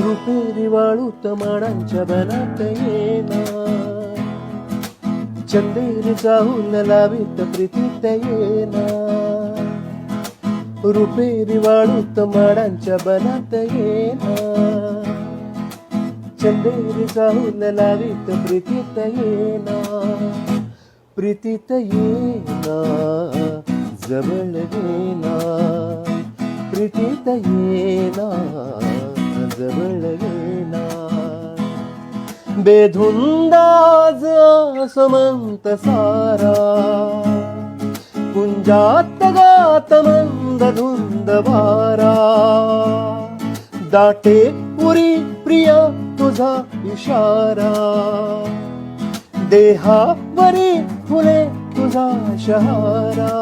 रुपेरी वाळूत माडांच्या बनात येना, चंदेर चाहूल लावीत प्रीतीत येना. रुपेरी वाळूत माडांच्या बनात येना, चंदेर चाहूल लावीत प्रीतीत येना. प्रीतीत येना जवळ येना, प्रीतीत येना जवळ येना. बेधुंदाज समंत सारा, कुंजात गात मंद धुंद वारा. दाटे उरी प्रिया तुझा इशारा, देहावरी फुले तुझा शहारा.